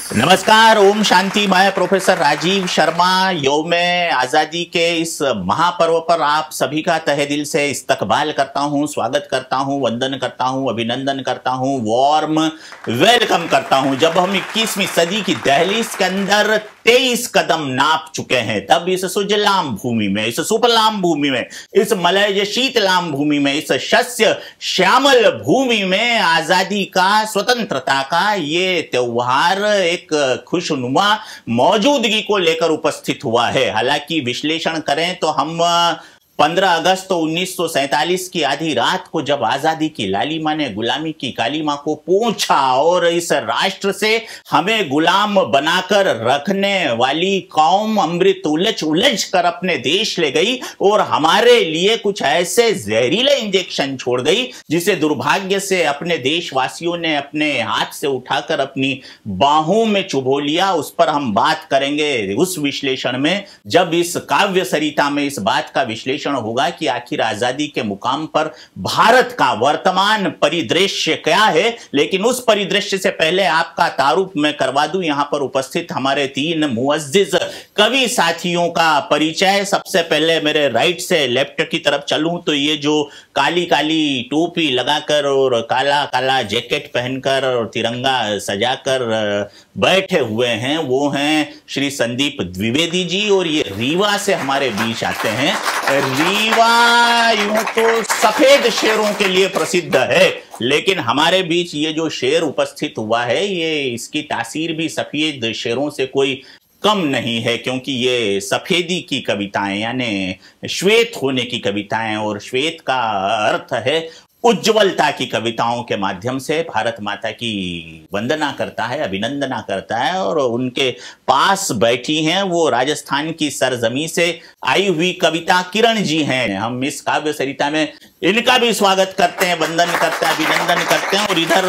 नमस्कार, ओम शांति। मैं प्रोफेसर राजीव शर्मा यौम आज़ादी के इस महापर्व पर आप सभी का तहे दिल से इस्तकबाल करता हूं, स्वागत करता हूं, वंदन करता हूं, अभिनंदन करता हूं, वार्म वेलकम करता हूं। जब हम 21वीं सदी की दहलीज के अंदर 23 कदम नाप चुके हैं, तब इस सुजलाम भूमि में, इस सुपलाम भूमि में, इस मलय शीतलाम भूमि में, इस शस्य श्यामल भूमि में आजादी का, स्वतंत्रता का ये त्योहार एक खुशनुमा मौजूदगी को लेकर उपस्थित हुआ है। हालांकि विश्लेषण करें तो हम 15 अगस्त 1947 की आधी रात को जब आजादी की लालिमा ने गुलामी की कालीमा को पोंछा और इस राष्ट्र से हमें गुलाम बनाकर रखने वाली कौम अमृत उलझ उलझ कर अपने देश ले गई और हमारे लिए कुछ ऐसे जहरीले इंजेक्शन छोड़ गई जिसे दुर्भाग्य से अपने देशवासियों ने अपने हाथ से उठाकर अपनी बाहों में चुभो लिया। उस पर हम बात करेंगे उस विश्लेषण में, जब इस काव्य सरिता में इस बात का विश्लेषण होगा कि आखिर आजादी के मुकाम पर भारत का वर्तमान परिदृश्य क्या है। लेकिन उस परिदृश्य से पहले आपका तारुफ मैं करवा दूं यहां पर उपस्थित हमारे 3 मुअज्जिज कवि साथियों का परिचय। सबसे पहले मेरे राइट से लेफ्ट की तरफ चलूं तो ये जो काली काली टोपी लगाकर और काला काला जैकेट पहनकर और तिरंगा सजाकर बैठे हुए हैं वो हैं श्री संदीप द्विवेदी जी, और ये रीवा से हमारे बीच आते हैं। रीवा यूं तो सफेद शेरों के लिए प्रसिद्ध है, लेकिन हमारे बीच ये जो शेर उपस्थित हुआ है ये इसकी तासीर भी सफेद शेरों से कोई कम नहीं है, क्योंकि ये सफेदी की कविताएं यानी श्वेत होने की कविताएं, और श्वेत का अर्थ है उज्ज्वलता की कविताओं के माध्यम से भारत माता की वंदना करता है, अभिनंदना करता है। और उनके पास बैठी हैं वो राजस्थान की सरजमी से आई हुई कविता किरण जी हैं। हम इस काव्य सरिता में इनका भी स्वागत करते हैं, वंदन करते हैं, अभिनंदन करते हैं। और इधर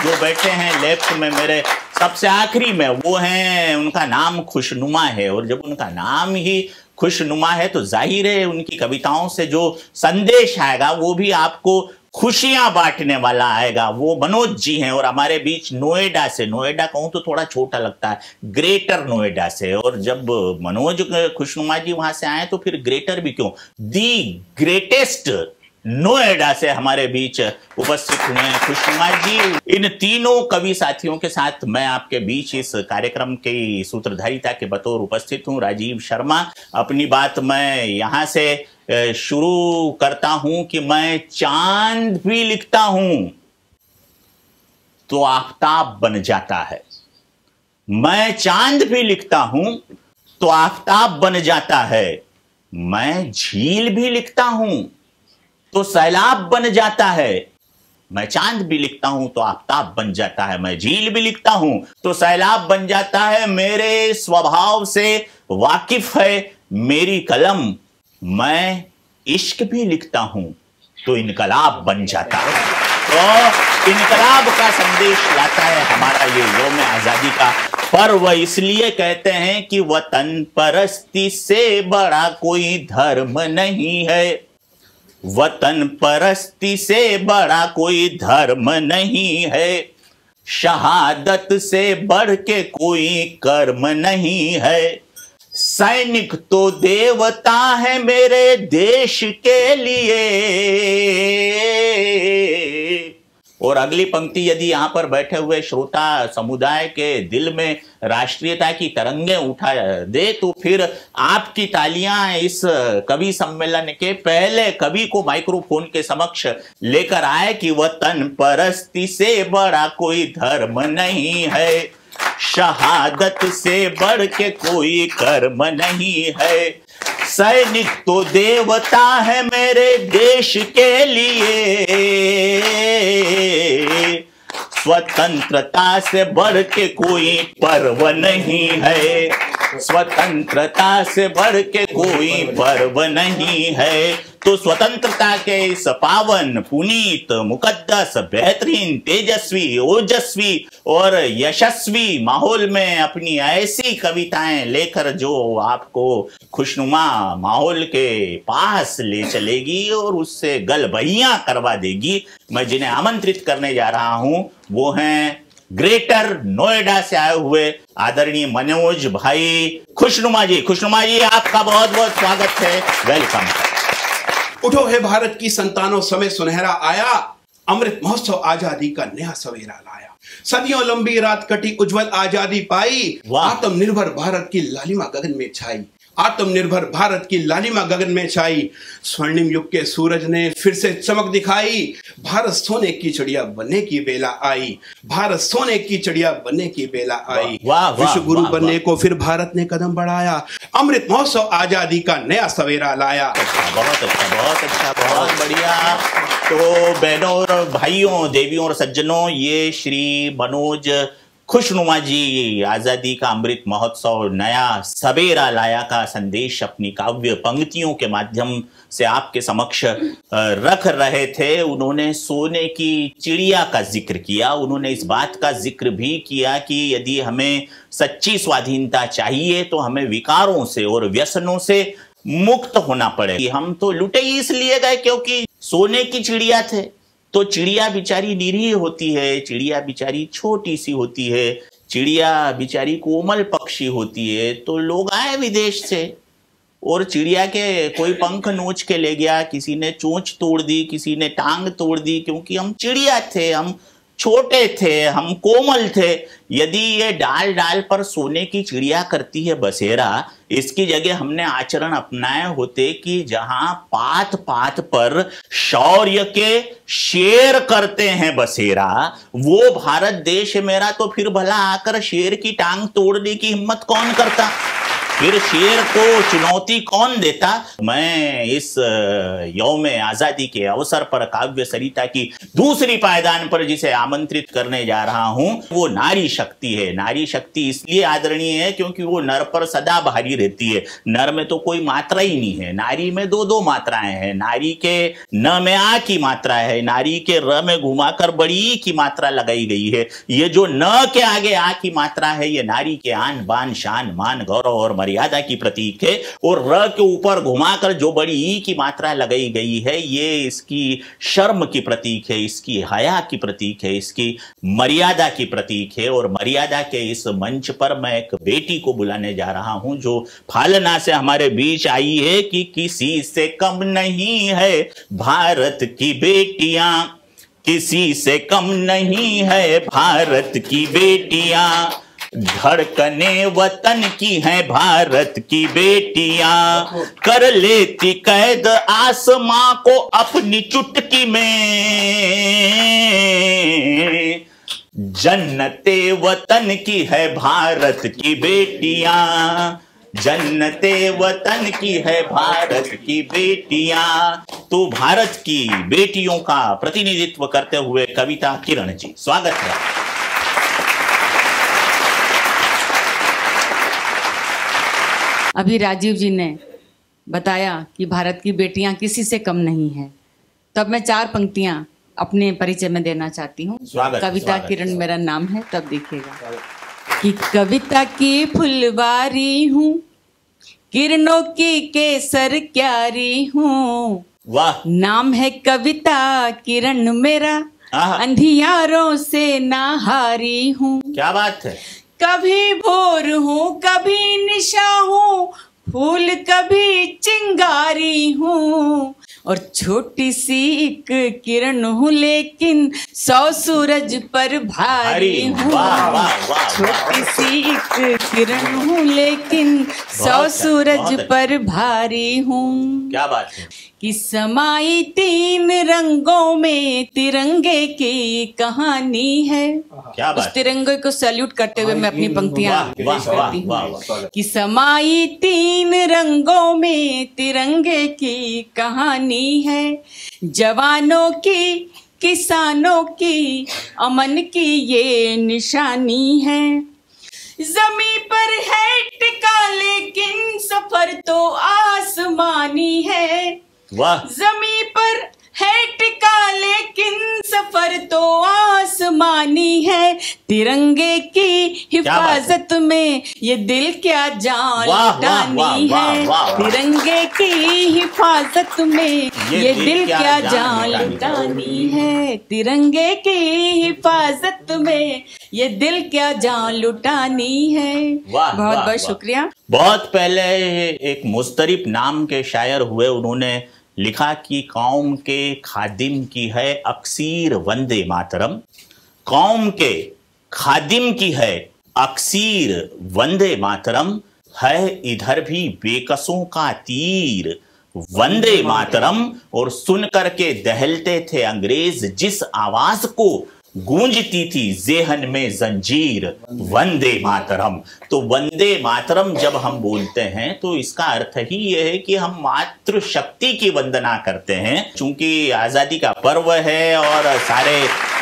जो बैठे हैं लेफ्ट में मेरे सबसे आखिरी में वो हैं, उनका नाम खुशनुमा है, और जब उनका नाम ही खुशनुमा है तो जाहिर है उनकी कविताओं से जो संदेश आएगा वो भी आपको खुशियां बांटने वाला आएगा। वो मनोज जी हैं और हमारे बीच नोएडा से, नोएडा कहूं तो थोड़ा छोटा लगता है, ग्रेटर नोएडा से। और जब मनोज खुशनुमा जी वहां से आए तो फिर ग्रेटर भी क्यों, दी ग्रेटेस्ट नोएडा से हमारे बीच उपस्थित हुए हैं खुशनुमा जी। इन तीनों कवि साथियों के साथ मैं आपके बीच इस कार्यक्रम की सूत्रधारिता के बतौर उपस्थित हूं, राजीव शर्मा। अपनी बात मैं यहां से शुरू करता हूं कि मैं चांद भी लिखता हूं तो आफताब बन जाता है, मैं चांद भी लिखता हूं तो आफताब बन जाता है, मैं झील भी लिखता हूं तो सैलाब बन जाता है, मैं चांद भी लिखता हूं तो आफताब बन जाता है, मैं झील भी लिखता हूं तो सैलाब बन जाता है। मेरे स्वभाव से वाकिफ है मेरी कलम, मैं इश्क भी लिखता हूं तो इनकलाब बन जाता है। तो इनकलाब का संदेश लाता है हमारा ये यौम आजादी का पर्व। इसलिए कहते हैं कि वतन परस्ती से बड़ा कोई धर्म नहीं है, वतन परस्ती से बड़ा कोई धर्म नहीं है, शहादत से बढ़ के कोई कर्म नहीं है, सैनिक तो देवता है मेरे देश के लिए। और अगली पंक्ति यदि यहां पर बैठे हुए श्रोता समुदाय के दिल में राष्ट्रीयता की तरंगें उठा दे तो फिर आपकी तालियां इस कवि सम्मेलन के पहले कवि को माइक्रोफोन के समक्ष लेकर आए कि वतन परस्ती से बड़ा कोई धर्म नहीं है, शहादत से बढ़ के कोई कर्म नहीं है, सैनिक तो देवता है मेरे देश के लिए, स्वतंत्रता से बढ़ के कोई पर्व नहीं है, स्वतंत्रता से बढ़ के कोई पर्व नहीं है। तो स्वतंत्रता के इस पावन, पुनीत, मुकद्दस, बेहतरीन, तेजस्वी, ओजस्वी और यशस्वी माहौल में अपनी ऐसी कविताएं लेकर जो आपको खुशनुमा माहौल के पास ले चलेगी और उससे गलबहियां करवा देगी, मैं जिन्हें आमंत्रित करने जा रहा हूं वो हैं ग्रेटर नोएडा से आए हुए आदरणीय मनोज भाई खुशनुमा जी, आपका बहुत बहुत स्वागत है, वेलकम। उठो है भारत की संतानों, समय सुनहरा आया, अमृत महोत्सव आजादी का नया सवेरा लाया। सदियों लंबी रात कटी, उज्जवल आजादी पाई, आत्मनिर्भर भारत की लालिमा गगन में छाई, आत्मनिर्भर भारत की लालिमा गगन में छाई। स्वर्णिम युग के सूरज ने फिर से चमक दिखाई, भारत सोने की चिड़िया बनने की बेला आई, भारत सोने की चिड़िया बनने की बेला आई। विश्व गुरु बनने को फिर भारत ने कदम बढ़ाया, अमृत महोत्सव आजादी का नया सवेरा लाया। बहुत अच्छा, बहुत बढ़िया। तो बहनों और भाइयों, देवियों और सज्जनों, ये श्री मनोज खुशनुमा जी आजादी का अमृत महोत्सव नया सवेरा लाया का संदेश अपनी काव्य पंक्तियों के माध्यम से आपके समक्ष रख रहे थे। उन्होंने सोने की चिड़िया का जिक्र किया, उन्होंने इस बात का जिक्र भी किया कि यदि हमें सच्ची स्वाधीनता चाहिए तो हमें विकारों से और व्यसनों से मुक्त होना पड़े। हम तो लुटे ही इसलिए गए क्योंकि सोने की चिड़िया थे, तो चिड़िया बेचारी निरीह होती है, चिड़िया बेचारी छोटी सी होती है, चिड़िया बेचारी कोमल पक्षी होती है। तो लोग आए विदेश से और चिड़िया के कोई पंख नोच के ले गया, किसी ने चोंच तोड़ दी, किसी ने टांग तोड़ दी, क्योंकि हम चिड़िया थे, हम छोटे थे, हम कोमल थे। यदि ये डाल डाल पर सोने की चिड़िया करती है बसेरा, इसकी जगह हमने आचरण अपनाए होते कि जहां पात पात पर शौर्य के शेर करते हैं बसेरा, वो भारत देश मेरा, तो फिर भला आकर शेर की टांग तोड़ने की हिम्मत कौन करता, फिर शेर को चुनौती कौन देता। मैं इस यौम आजादी के अवसर पर काव्य सरिता की दूसरी पायदान पर जिसे आमंत्रित करने जा रहा हूं वो नारी शक्ति है। नारी शक्ति इसलिए आदरणीय है क्योंकि वो नर पर सदा भारी रहती है। नर में तो कोई मात्रा ही नहीं है, नारी में दो मात्राएं हैं। नारी के न में आ की मात्रा है, नारी के र में घुमाकर बड़ी की मात्रा लगाई गई है। ये जो न के आगे आ की मात्रा है, ये नारी के आन बान शान मान गौरव और मर्यादा की प्रतीक है, और र के ऊपर घुमाकर जो बड़ी ई की मात्रा लगाई गई है, ये इसकी शर्म की प्रतीक है, इसकी हया की प्रतीक है, इसकी मर्यादा की प्रतीक है। और मर्यादा के इस मंच पर मैं एक बेटी को बुलाने जा रहा हूं जो फालना से हमारे बीच आई है कि किसी से कम नहीं है भारत की बेटियां, किसी से कम नहीं है भारत की बेटियां, धड़कने वतन की हैं भारत की बेटियां, कर लेती कैद आसमां को अपनी चुटकी में, जन्नते वतन की है भारत की बेटियां, जन्नते वतन की है भारत की बेटियां। तो भारत की बेटियों का प्रतिनिधित्व करते हुए कविता किरण जी, स्वागत है। अभी राजीव जी ने बताया कि भारत की बेटियां किसी से कम नहीं हैं, तब मैं 4 पंक्तियां अपने परिचय में देना चाहती हूँ। कविता किरण मेरा नाम है, तब देखिएगा कि कविता की फुलवारी हूँ, किरणों की केसर क्यारी हूँ, वाह, नाम है कविता किरण मेरा, अंधियारों से ना हारी हूँ। क्या बात है। कभी भोर हूँ, कभी निशा हूँ, फूल कभी चिंगारी हूँ, और छोटी सी एक किरण हूँ लेकिन 100 सूरज पर भारी हूँ। छोटी सी एक किरण हूँ लेकिन 100 सूरज पर भारी हूँ। क्या बात है। कि समाई 3 रंगों में तिरंगे की कहानी है। क्या बात। उस तिरंगे को सैल्यूट करते हुए मैं अपनी पंक्तियां करती हूँ कि समाई 3 रंगों में तिरंगे की कहानी है, जवानों की, किसानों की, अमन की ये निशानी है। ज़मीं पर है टिका लेकिन सफर तो आसमानी है। वाह। ज़मीं पर है टिका लेकिन सफर तो आसमानी है। तिरंगे की हिफाजत में ये दिल क्या जान लुटानी है। तिरंगे की हिफाजत में ये दिल क्या जान लुटानी है। तिरंगे की हिफाजत में ये दिल क्या जान लुटानी है। बहुत बहुत शुक्रिया। बहुत पहले एक मुस्तरिब नाम के शायर हुए, उन्होंने लिखा कि कौम के खादिम की है अक्सीर वंदे मातरम। कौम के खादिम की है अक्सीर वंदे मातरम, है इधर भी बेकसों का तीर वंदे मातरम। और सुन करके दहलते थे अंग्रेज जिस आवाज को गूंजती थी जेहन में जंजीर वंदे मातरम। तो वंदे मातरम जब हम बोलते हैं तो इसका अर्थ ही यह है कि हम मातृशक्ति की वंदना करते हैं। चूंकि आजादी का पर्व है और सारे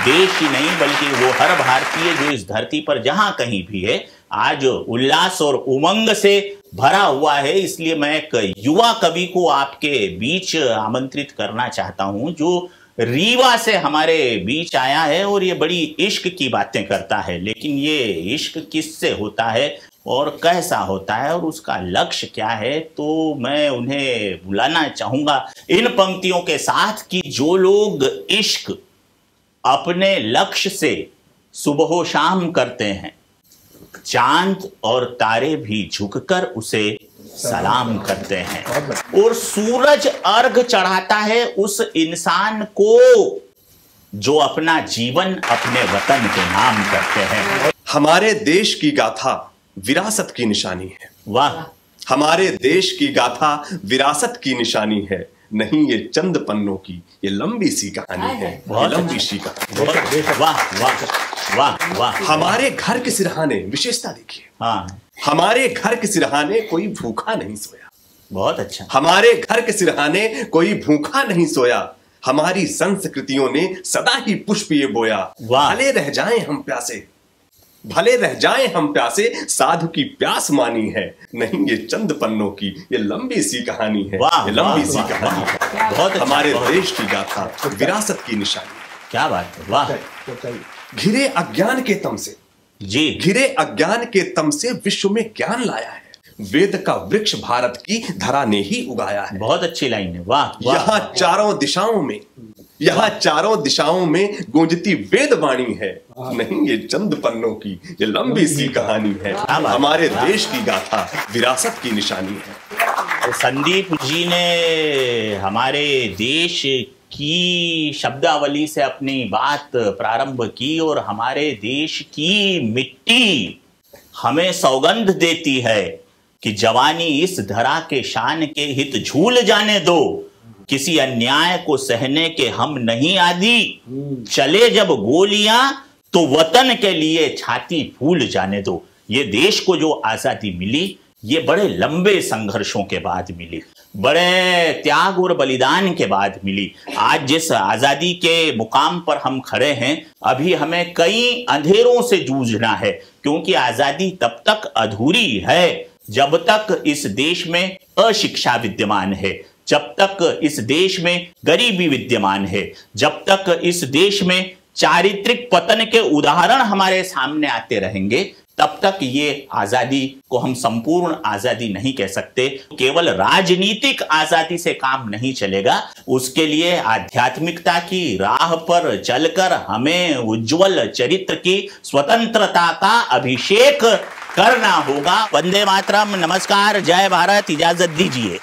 देश ही नहीं बल्कि वो हर भारतीय जो इस धरती पर जहां कहीं भी है आज उल्लास और उमंग से भरा हुआ है। इसलिए मैं एक युवा कवि को आपके बीच आमंत्रित करना चाहता हूं जो रीवा से हमारे बीच आया है और ये बड़ी इश्क की बातें करता है। लेकिन ये इश्क किससे होता है और कैसा होता है और उसका लक्ष्य क्या है, तो मैं उन्हें बुलाना चाहूंगा इन पंक्तियों के साथ कि जो लोग इश्क अपने लक्ष्य से सुबह शाम करते हैं, चांद और तारे भी झुककर उसे सलाम करते हैं और सूरज अर्घ चढ़ाता है उस इंसान को जो अपना जीवन अपने वतन के नाम करते हैं। हमारे देश की गाथा विरासत की निशानी है। वाह। हमारे देश की गाथा विरासत की निशानी है, नहीं ये चंद पन्नों की ये लंबी सी कहानी है। लंबी सी कहानी। वाह वाह वाह वाह। हमारे घर के सिरहाने विशेषता देखिए। हाँ, हमारे घर के सिरहाने कोई भूखा नहीं सोया। बहुत अच्छा। हमारे घर के सिरहाने कोई भूखा नहीं सोया, हमारी संस्कृतियों ने सदा ही पुष्प ये बोया। भले रह जाएं हम प्यासे, भले रह जाएं हम प्यासे, साधु की प्यास मानी है, नहीं ये चंद पन्नों की ये लंबी सी कहानी है। ये लंबी सी कहानी है। बहुत हमारे देश की गाथा विरासत की निशानी। क्या बात है। वाह। घिरे अज्ञान के तम से जी, घिरे अज्ञान के तम से विश्व में ज्ञान लाया है, वेद का वृक्ष भारत की धरा ने ही उगाया है। बहुत अच्छी लाइन है। वाह। यहाँ चारों दिशाओं में, यहाँ चारों दिशाओं में गूंजती वेद वाणी है, नहीं ये चंद पन्नों की ये लंबी सी कहानी है। हमारे देश की गाथा विरासत की निशानी है। संदीप जी ने हमारे देश की शब्दावली से अपनी बात प्रारंभ की और हमारे देश की मिट्टी हमें सौगंध देती है कि जवानी इस धरा के शान के हित झूल जाने दो, किसी अन्याय को सहने के हम नहीं आदी, चले जब गोलियां तो वतन के लिए छाती फूल जाने दो। ये देश को जो आजादी मिली ये बड़े लंबे संघर्षों के बाद मिली, बड़े त्याग और बलिदान के बाद मिली। आज जिस आजादी के मुकाम पर हम खड़े हैं अभी हमें कई अंधेरों से जूझना है, क्योंकि आजादी तब तक अधूरी है जब तक इस देश में अशिक्षा विद्यमान है, जब तक इस देश में गरीबी विद्यमान है, जब तक इस देश में चारित्रिक पतन के उदाहरण हमारे सामने आते रहेंगे, तब तक ये आजादी को हम संपूर्ण आजादी नहीं कह सकते। केवल राजनीतिक आजादी से काम नहीं चलेगा, उसके लिए आध्यात्मिकता की राह पर चलकर हमें उज्जवल चरित्र की स्वतंत्रता का अभिषेक करना होगा। वंदे मातरम, नमस्कार, जय भारत, इजाजत दीजिए।